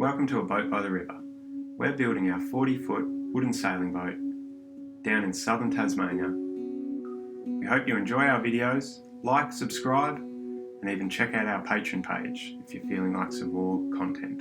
Welcome to A Boat by the River. We're building our 40-foot wooden sailing boat down in southern Tasmania. We hope you enjoy our videos, like, subscribe, and even check out our Patreon page if you're feeling like some more content.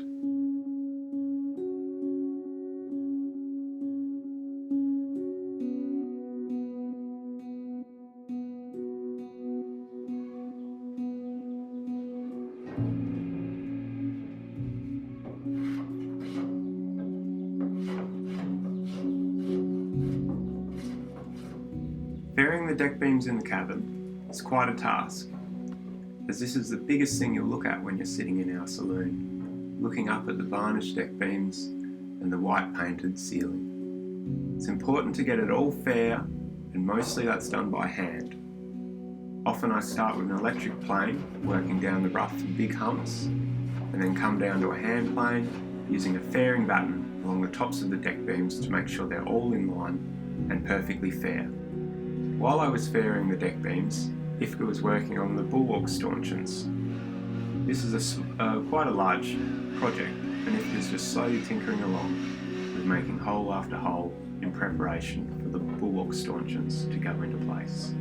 Fairing the deck beams in the cabin is quite a task, as this is the biggest thing you'll look at when you're sitting in our saloon, looking up at the varnished deck beams and the white painted ceiling. It's important to get it all fair, and mostly that's done by hand. Often I start with an electric plane, working down the rough and big humps, and then come down to a hand plane using a fairing batten along the tops of the deck beams to make sure they're all in line and perfectly fair. While I was fairing the deck beams, Ifka was working on the bulwark stanchions. This is quite a large project, and Ifka's just slowly tinkering along with making hole after hole in preparation for the bulwark stanchions to go into place.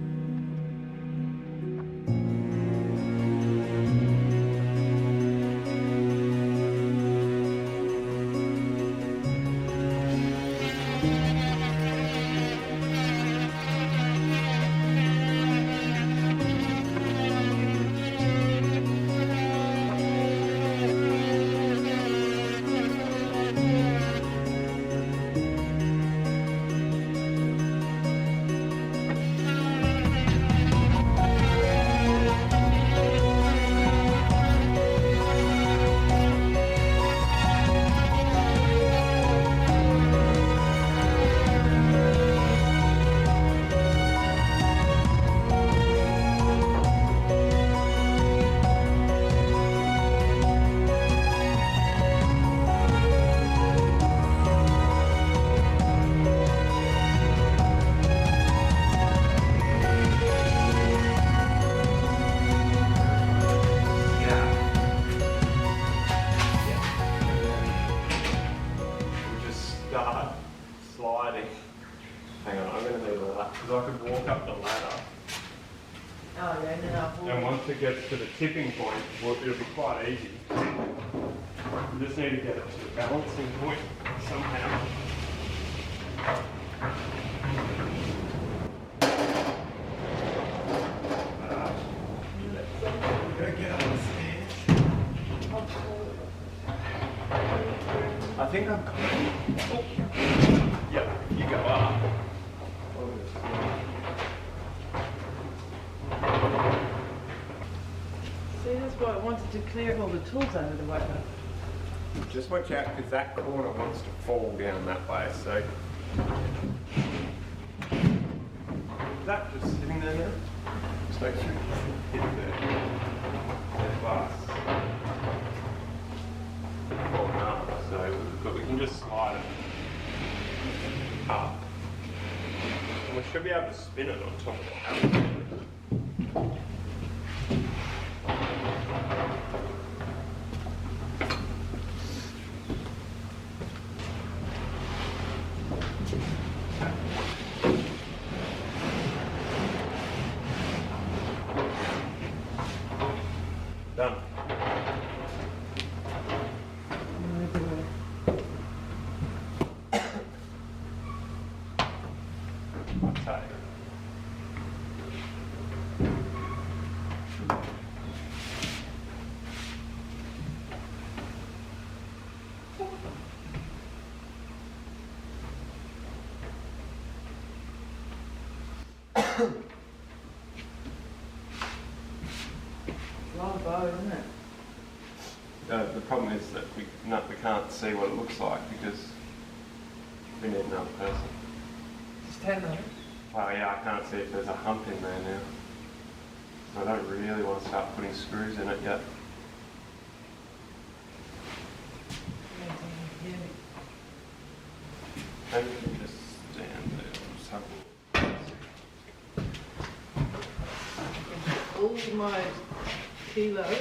Start sliding. Hang on, I'm going to need a ladder because I could walk up the ladder. Oh, yeah, no. And once it gets to the tipping point, well, it'll be quite easy. You just need to get it to the balancing point somehow. Get up the stairs. I think I'm coming. Oh. Yep, you go up. See, that's why I wanted to clear all the tools out of the way. Just watch out because that corner wants to fall down that way, so. Is that just sitting there now? Just make sure you hit there. That's fast. But we can just slide it up. And we should be able to spin it on top of the house. Done. A lot of bow, isn't it? The problem is that we can't see what it looks like because we need another person. Just stand on it. Well, yeah, I can't see if there's a hump in there now. I don't really want to start putting screws in it yet. Maybe we can just stand there. Just have all my kilos.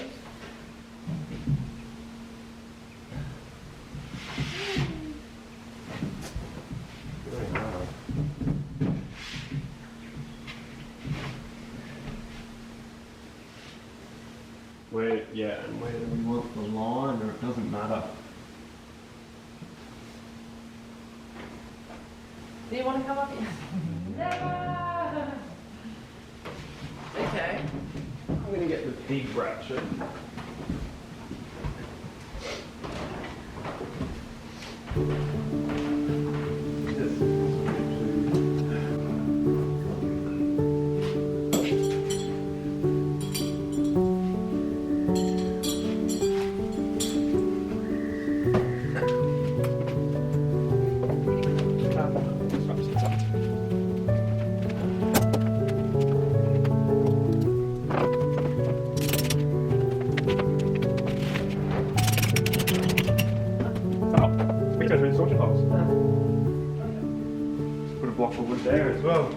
yet and where do we want the line, or it doesn't matter. Do you want to come up here? Never! Okay. I'm going to get the big ratchet. Put a block of wood there as well.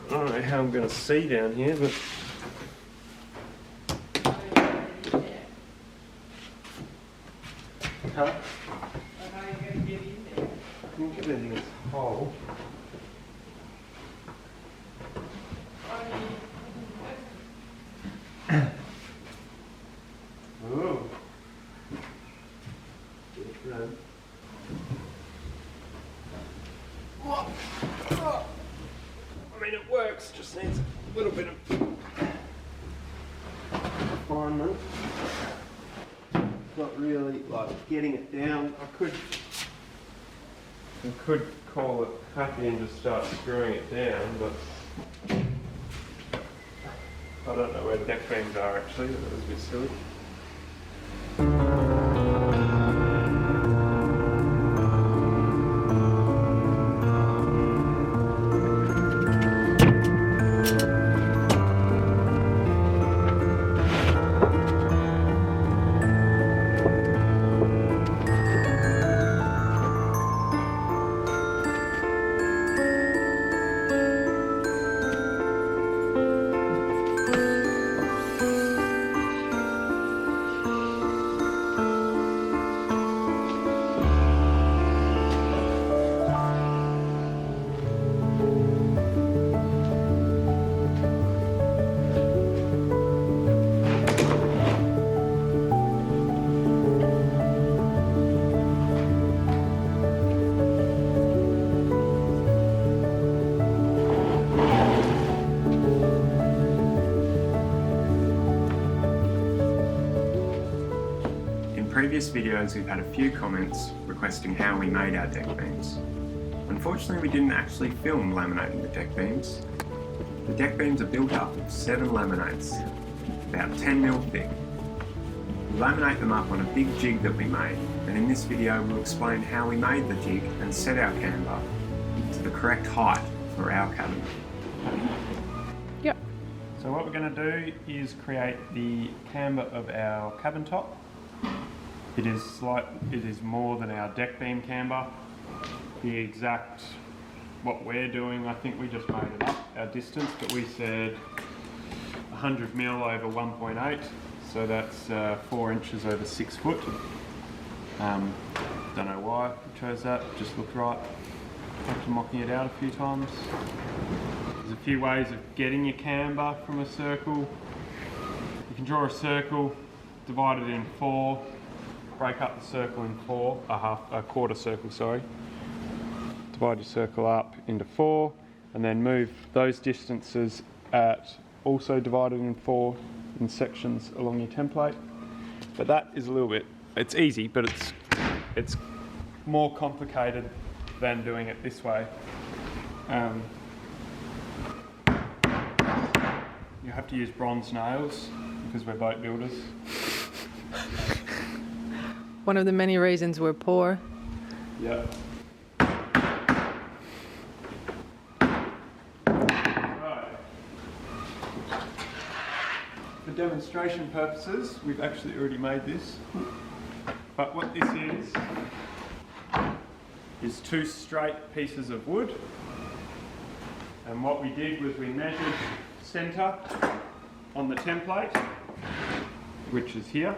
I don't know how I'm going to see down here, but huh? How are you going to get in there? I can get in this hole. Oh. I mean, it works, just needs a little bit of refinement. Not really like getting it down. I could call it happy and just start screwing it down, but I don't know where the deck beams are actually. That was a bit silly. In previous videos we've had a few comments requesting how we made our deck beams. Unfortunately we didn't actually film laminating the deck beams. The deck beams are built up of 7 laminates, about 10mm thick. We laminate them up on a big jig that we made, and in this video we'll explain how we made the jig and set our camber to the correct height for our cabin. Yep. So what we're going to do is create the camber of our cabin top. It is more than our deck beam camber. The exact what we're doing, I think we just made it up, our distance, but we said 100mm over 1.8, so that's 4 inches over 6 foot. Don't know why we chose that, it just looked right. After mocking it out a few times. There's a few ways of getting your camber from a circle. You can draw a circle, divide it in 4, break up the circle in 4, a quarter circle, sorry. Divide your circle up into 4, and then move those distances at also divided in 4 in sections along your template. But that is a little bit, it's easy, but it's more complicated than doing it this way. You have to use bronze nails because we're boat builders. One of the many reasons we're poor. Yeah. For demonstration purposes, we've actually already made this. But what this is 2 straight pieces of wood. And what we did was we measured centre on the template, which is here.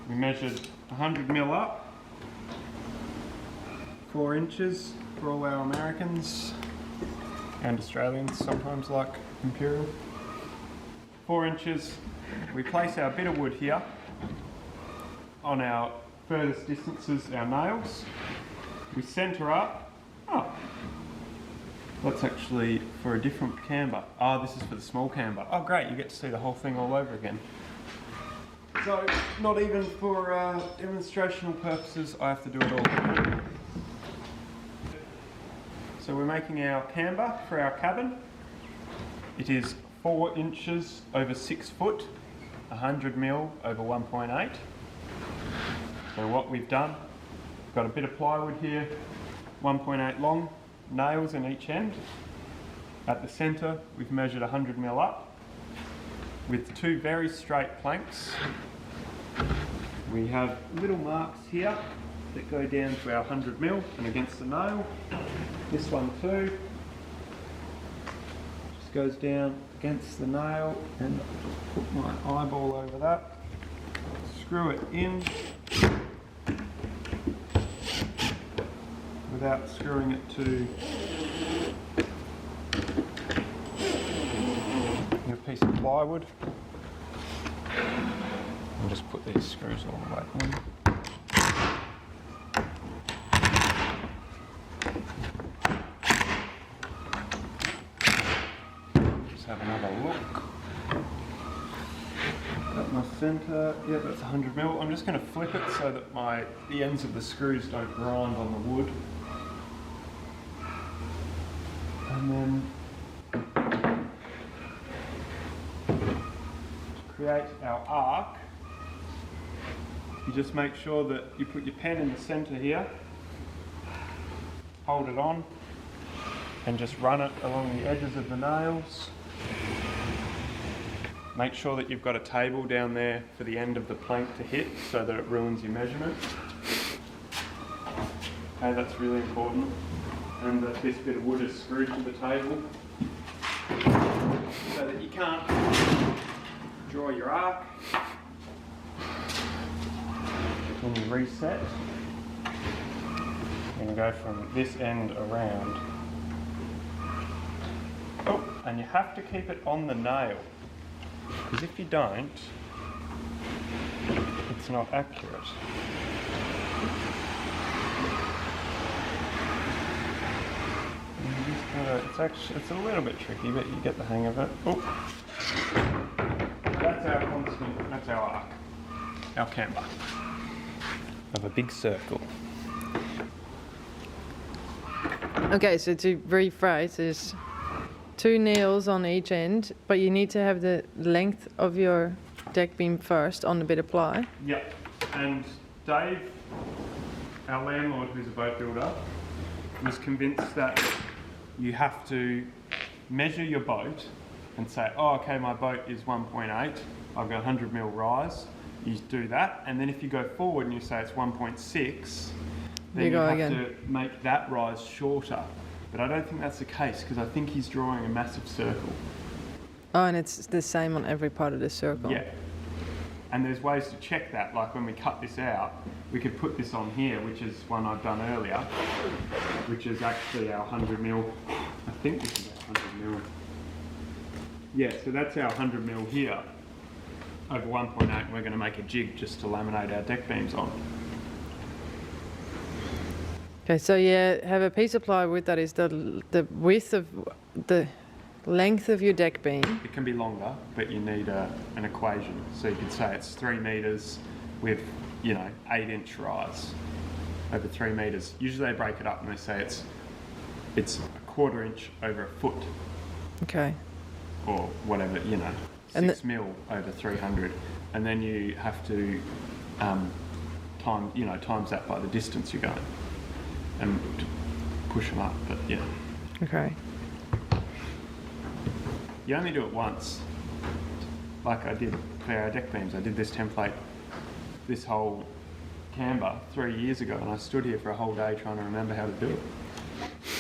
We measured 100mm up, 4 inches for all our Americans and Australians sometimes like imperial. 4 inches. We place our bit of wood here on our furthest distances, our nails. We centre up. Oh, that's actually for a different camber. Oh, this is for the small camber. Oh great, you get to see the whole thing all over again. So, not even for demonstrational purposes, I have to do it all. So we're making our camber for our cabin. It is 4 inches over 6 foot, 100 mil over 1.8. So what we've done, we've got a bit of plywood here, 1.8 long, nails in each end. At the centre, we've measured 100 mil up with 2 very straight planks. We have little marks here that go down to our 100 mil and against the nail. This one too just goes down against the nail, and I'll just put my eyeball over that, screw it in without screwing it to a piece of plywood. I'll just put these screws all the way in. Just have another look. Got my centre, yeah, that's 100 mil. I'm just going to flip it so that the ends of the screws don't grind on the wood. And then to create our arc, you just make sure that you put your pen in the centre here, hold it on, and just run it along the edges of the nails. Make sure that you've got a table down there for the end of the plank to hit so that it ruins your measurement. Okay, that's really important. And that this bit of wood is screwed to the table so that you can't draw your arc. When you reset, you can go from this end around. Oh, and you have to keep it on the nail, because if you don't, it's not accurate. It's a little bit tricky, but you get the hang of it. Oh. That's our constant, that's our arc, our camber of a big circle. Okay, so to rephrase, there's 2 nails on each end, but you need to have the length of your deck beam first on the bit of ply. Yep, and Dave, our landlord who's a boat builder, was convinced that you have to measure your boat and say, oh, okay, my boat is 1.8, I've got 100 mil rise. You do that, and then if you go forward and you say it's 1.6, then you have to make that rise shorter. But I don't think that's the case, because I think he's drawing a massive circle. Oh, and it's the same on every part of the circle. Yeah. And there's ways to check that, like when we cut this out, we could put this on here, which is one I've done earlier, which is actually our 100 mil. I think this is our 100 mil. Yeah, so that's our 100 mil here over 1.8, and we're going to make a jig just to laminate our deck beams on. Okay, so you have a piece of plywood that is the width of the length of your deck beam. It can be longer, but you need an equation. So you could say it's 3 metres with, 8-inch rise over 3 metres. Usually they break it up and they say it's a 1/4 inch over a foot. Okay. Or whatever, 6 mil over 300. And then you have to times that by the distance you're going and to push them up, but yeah. Okay. You only do it once, like I did for our deck beams. I did this template, this whole camber 3 years ago, and I stood here for a whole day trying to remember how to do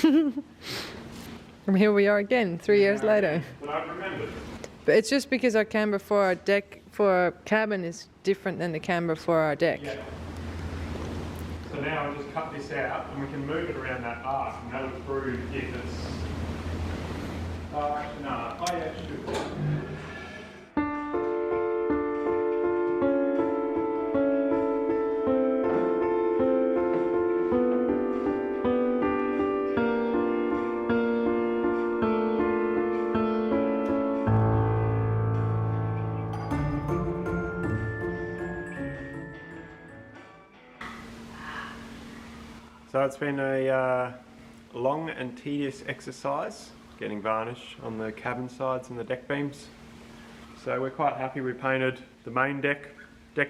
it. And here we are again, 3 years later. But I remembered. But it's just because our camber for our deck, for our cabin is different than the camber for our deck. Yeah. So now I'll just cut this out and we can move it around that arc, and that'll prove if it's... no, I should. So it's been a long and tedious exercise getting varnish on the cabin sides and the deck beams. So we're quite happy. We painted the main deck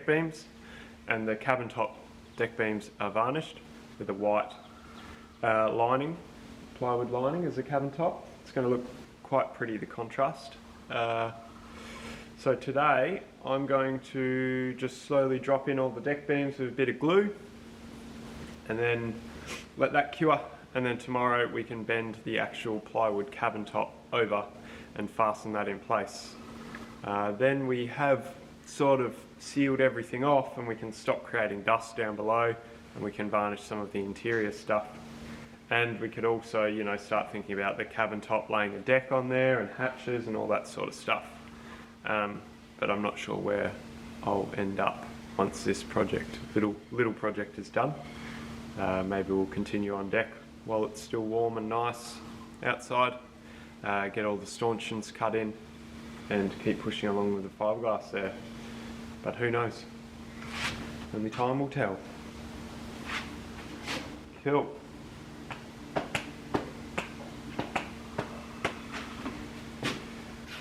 beams, and the cabin top deck beams are varnished with a white lining, plywood lining as a cabin top. It's going to look quite pretty, the contrast. So today I'm going to just slowly drop in all the deck beams with a bit of glue and then let that cure, and then tomorrow we can bend the actual plywood cabin top over and fasten that in place. Then we have sort of sealed everything off and we can stop creating dust down below, and we can varnish some of the interior stuff. And we could also, you know, start thinking about the cabin top, laying a deck on there and hatches and all that sort of stuff. But I'm not sure where I'll end up once this project, little project, is done. Maybe we'll continue on deck while it's still warm and nice outside, get all the stanchions cut in and keep pushing along with the fiberglass there. But who knows? Only time will tell. Cool.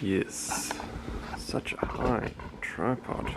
Yes, such a high tripod.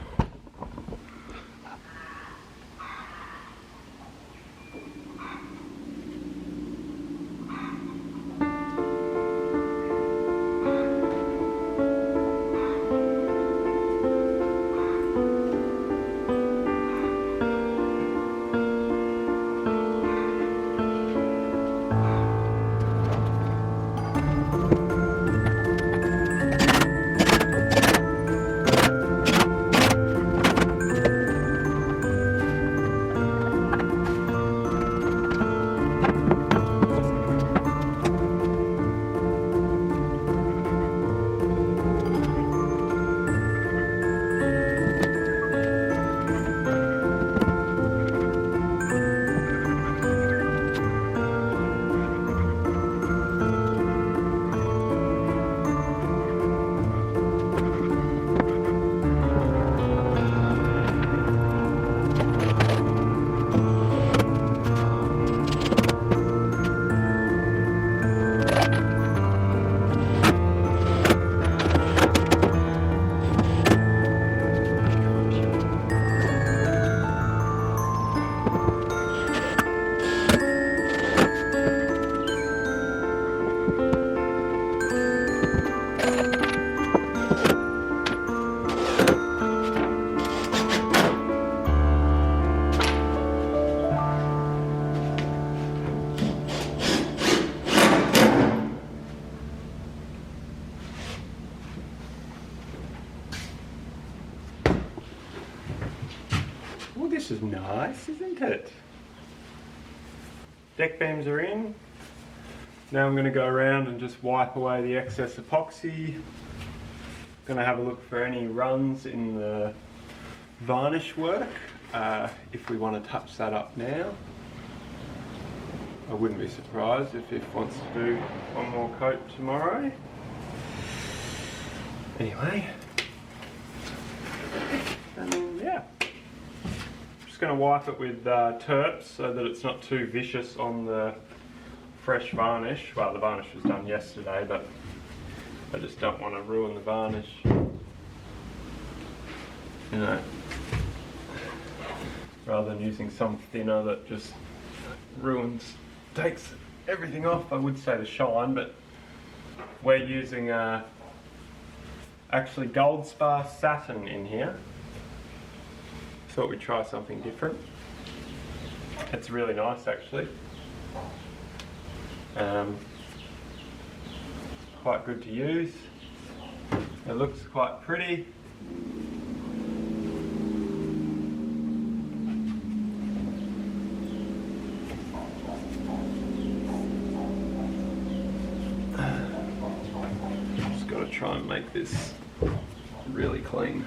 Well, this is nice, isn't it? Deck beams are in. Now I'm going to go around and just wipe away the excess epoxy. Going to have a look for any runs in the varnish work, if we want to touch that up now. I wouldn't be surprised if If wants to do one more coat tomorrow. Anyway, yeah. Going to wipe it with terps so that it's not too vicious on the fresh varnish. Well, the varnish was done yesterday, but I just don't want to ruin the varnish, you know, rather than using some thinner that just takes everything off. I would say the shine, but we're using actually Goldspar satin in here. Thought we'd try something different. It's really nice, actually. Quite good to use. It looks quite pretty. Just got to try and make this really clean,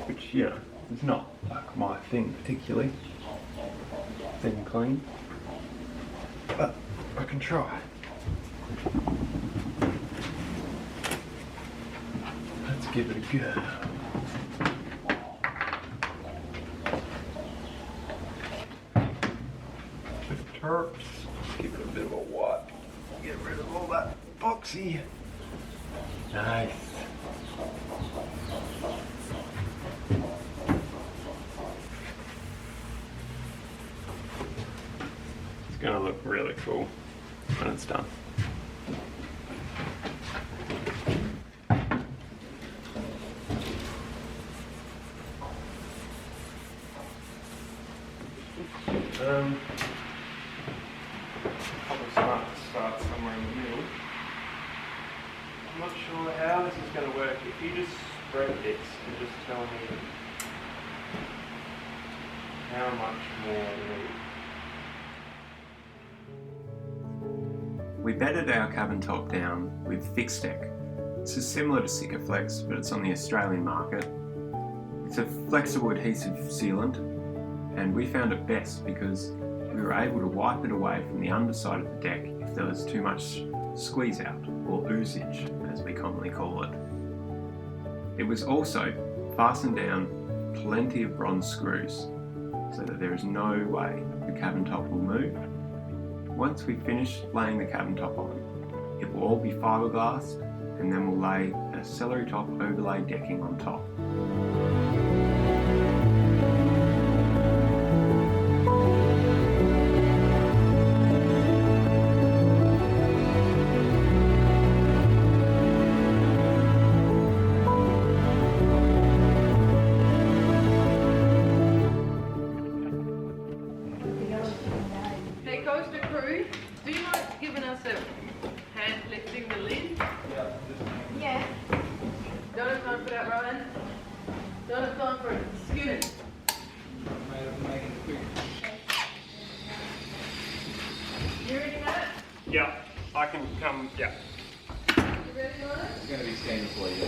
which, you know, it's not like my thing particularly, thin clean, but I can try. Let's give it a go. Perps. Give it a bit of a wipe. Get rid of all that boxy. Nice. It's gonna look really cool when it's done. Probably smart to start somewhere in the middle. I'm not sure how this is going to work. If you just spread this and just tell me how much more we need. We bedded our cabin top down with fixed deck. This is similar to Sikaflex, but it's on the Australian market. It's a flexible adhesive sealant, and we found it best because we were able to wipe it away from the underside of the deck if there was too much squeeze out, or oozage as we commonly call it. It was also fastened down plenty of bronze screws so that there is no way the cabin top will move. Once we finish laying the cabin top on, it will all be fiberglass, and then we'll lay a celery top overlay decking on top. Hey, coaster crew, do you mind giving us a hand lifting the lid? Yeah. Don't have time for that, Ryan. Don't have time for it. Scoot it. You ready, Matt? Yeah, I can come, yeah. You ready, Ryan? It's going to be standing for you.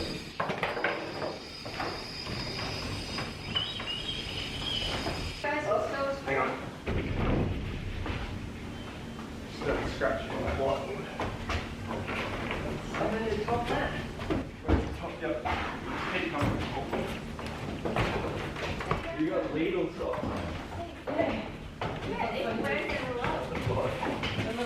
Guys, so Hang on. Still scratching on that white wood. I'm going to top that. Where's the top? Yep. Keep going. You got lead on top. yeah, it's very low. Remember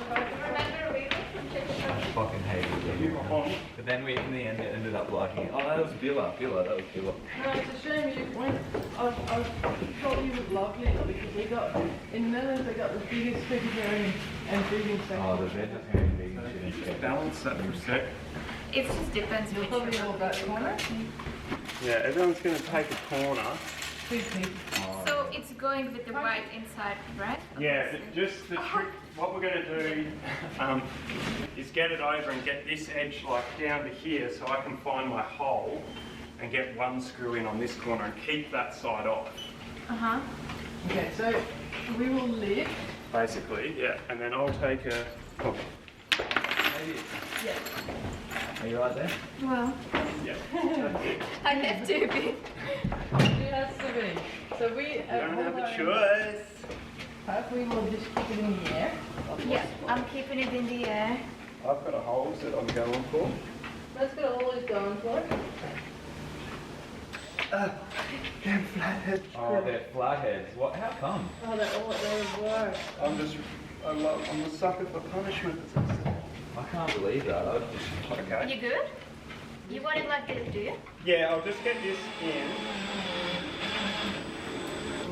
we were from Cheshire? Fucking hated You it. got on. But then we, in the end, it ended up liking it. Oh, that was Billa. That was Billa. No, it's a shame you went. I thought you would love it because we got, in the Netherlands, they got the biggest vegetarian and vegan section. Oh, the vegetarian vegan chicken. Balance that for a sec. It just depends You'll which probably one. all that corner. Yeah, everyone's going to take a corner. Big pig. So it's going with the white inside, right? Yeah, but just the trick, what we're going to do is get it over and get this edge like down to here so I can find my hole and get one screw in on this corner and keep that side off. Uh-huh. Okay, so we will lift. Basically, yeah, and then I'll take a... Oh, Yeah. Are you right there? Well, yeah, that's it. I have to be. It has to be. So we You don't have a hold our choice. half, we will just keep it in the air. Yeah, I'm keeping it in the air. I've got a hose that I'm going for. That's got all he's going for. Damn flathead. Oh, they're flatheads. What? How come? Oh, they're all they were. I'm a sucker for punishment. I can't believe that. I just... Okay. You good? You want it like this, do you? Yeah, I'll just get this in,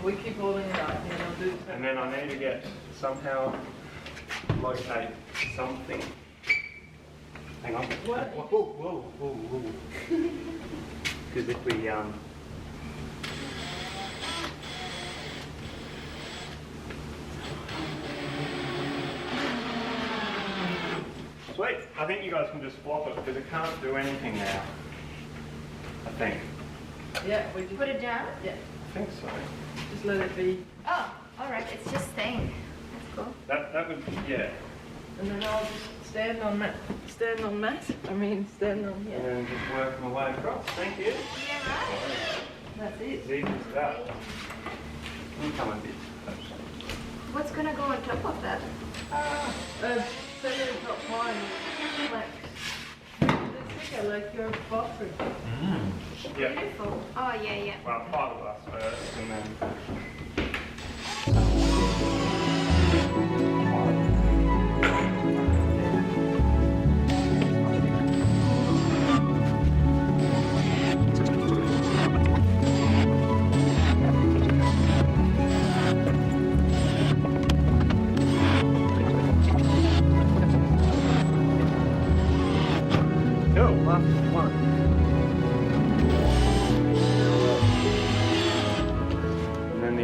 We keep holding it up and I'll do and then I need to get somehow locate something. Hang on. What? Whoa. Because if we Sweet. I think you guys can just flop it because it can't do anything now. I think. Yeah, we just Put it down? Yeah, I think so. just let it be. Oh, alright, it's just staying. That's cool. That would, yeah. And then I'll just stand on Matt. Stand on Matt? I mean, stand on And here. then just work my way across. Thank you. Yeah, right. That's it. As easy as that. You come a bit. What's gonna go on top of that? Celery top pine. Like, it's thicker, like your bathroom. Yeah. Beautiful. Oh, yeah. Well, fiberglass first, and then.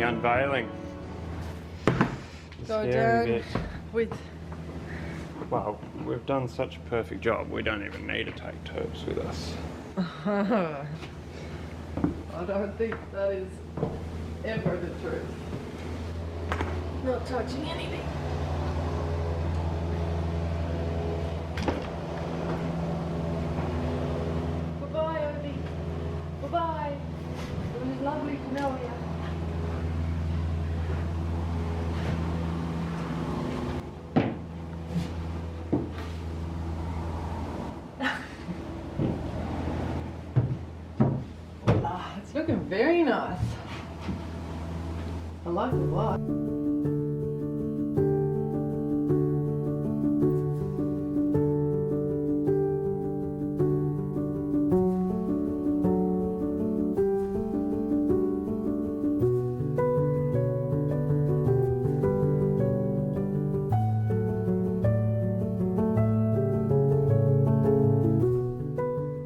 unveiling. Go Scary down bit. with. Well, we've done such a perfect job, we don't even need to take Terps with us. I don't think that is ever the truth. Not touching anything. Goodbye, Obi. Goodbye. It was lovely to know you. It's looking very nice. I like it a lot.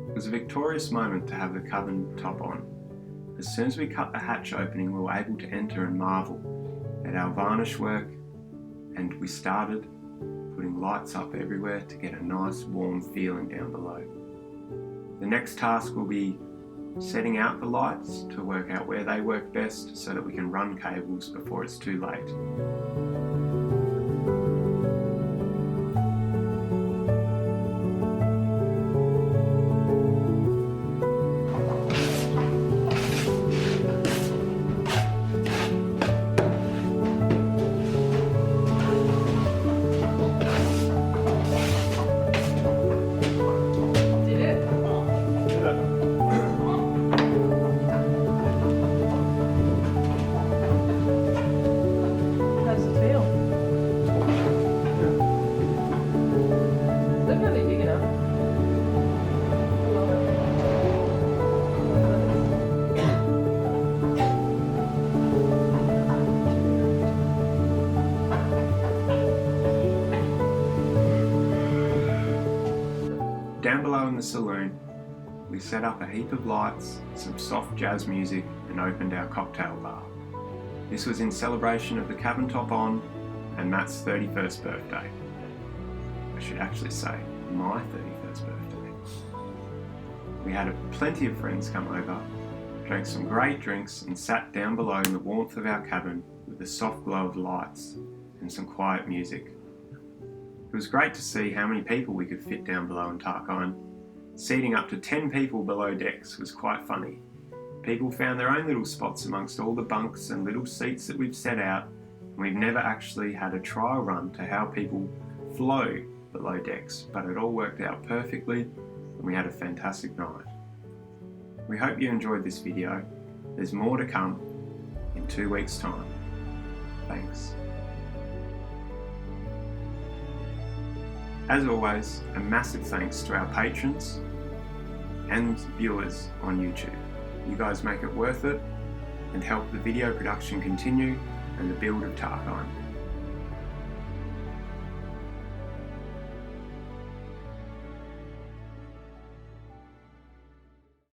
It was a victorious moment to have the cabin top on. As soon as we cut the hatch opening, we were able to enter and marvel at our varnish work, and we started putting lights up everywhere to get a nice warm feeling down below. The next task will be setting out the lights to work out where they work best so that we can run cables before it's too late. Did it? How's it feel? Definitely big enough. Love Down below in the saloon, we set up a heap of lights, some soft jazz music, and opened our cocktail bar. This was in celebration of the cabin top on and Matt's 31st birthday. I should actually say my 31st birthday. We had plenty of friends come over, drank some great drinks, and sat down below in the warmth of our cabin with the soft glow of lights and some quiet music. It was great to see how many people we could fit down below in Tarkine. Seating up to 10 people below decks was quite funny. People found their own little spots amongst all the bunks and little seats that we've set out, and we've never actually had a trial run to how people flow below decks, but it all worked out perfectly and we had a fantastic night. We hope you enjoyed this video. There's more to come in 2 weeks' time. Thanks. As always, a massive thanks to our patrons and viewers on YouTube. You guys make it worth it and help the video production continue and the build of Tarkine.